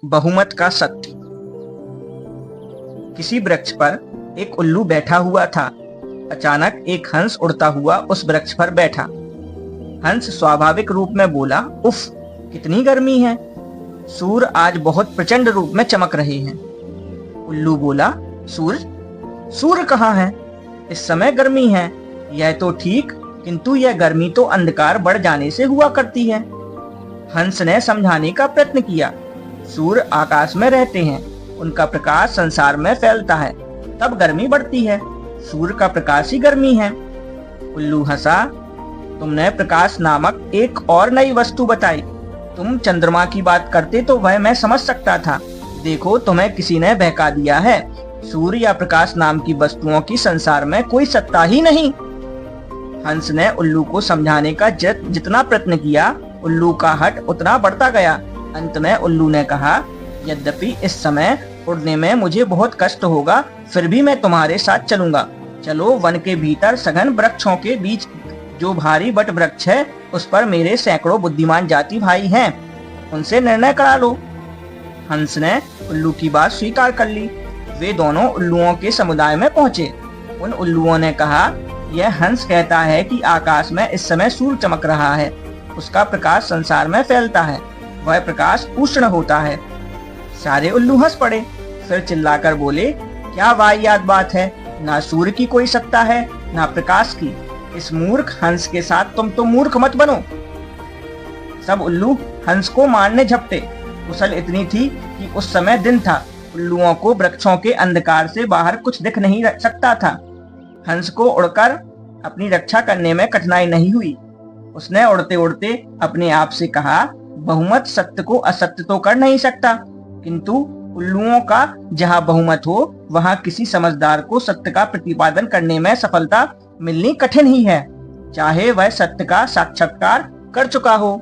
बहुमत का सत्य। किसी वृक्ष पर एक उल्लू बैठा हुआ था। अचानक एक हंस उड़ता हुआ उस वृक्ष पर बैठा। हंस स्वाभाविक रूप में बोला, उफ, कितनी गर्मी है। सूर्य आज बहुत प्रचंड रूप में चमक रहे हैं। उल्लू बोला, सूर्य कहाँ है? इस समय गर्मी है। यह तो ठीक, किंतु यह गर्मी तो अंधकार बढ़ जाने से हुआ करती है। हंस ने समझाने का प्रयत्न किया, सूर्य आकाश में रहते हैं, उनका प्रकाश संसार में फैलता है, तब गर्मी बढ़ती है। सूर्य का प्रकाश ही गर्मी है। उल्लू हंसा, तुमने प्रकाश नामक एक और नई वस्तु बताई। तुम चंद्रमा की बात करते तो वह मैं समझ सकता था। देखो, तुम्हें किसी ने बहका दिया है। सूर्य या प्रकाश नाम की वस्तुओं की संसार में कोई सत्ता ही नहीं। हंस ने उल्लू को समझाने का जितना प्रयत्न किया, उल्लू का हठ उतना बढ़ता गया। अंत में उल्लू ने कहा, यद्यपि इस समय उड़ने में मुझे बहुत कष्ट होगा, फिर भी मैं तुम्हारे साथ चलूंगा। चलो, वन के भीतर सघन वृक्षों के बीच जो भारी वट वृक्ष है, उस पर मेरे सैकड़ों बुद्धिमान जाति भाई हैं, उनसे निर्णय करा लो। हंस ने उल्लू की बात स्वीकार कर ली। वे दोनों उल्लुओं के समुदाय में पहुंचे। उन उल्लुओं ने कहा, यह हंस कहता है कि आकाश में इस समय सूर्य चमक रहा है, उसका प्रकाश संसार में फैलता है, वह प्रकाश उष्ण होता है। सारे उल्लू हंस पड़े, फिर चिल्लाकर बोले, क्या वाहियात बात है। ना सूर्य की कोई सत्ता है, ना प्रकाश की। इस मूर्ख हंस के साथ तुम तो मूर्ख मत बनो। सब उल्लू हंस को मारने झपटे। कुशल इतनी थी कि उस समय दिन था। उल्लुओं को वृक्षों के अंधकार से बाहर कुछ दिख नहीं सकता था। हंस को उड़कर अपनी रक्षा करने में कठिनाई नहीं हुई। उसने उड़ते उड़ते अपने आप से कहा, बहुमत सत्य को असत्य तो कर नहीं सकता, किंतु उल्लुओं का जहां बहुमत हो, वहां किसी समझदार को सत्य का प्रतिपादन करने में सफलता मिलनी कठिन ही है, चाहे वह सत्य का साक्षात्कार कर चुका हो।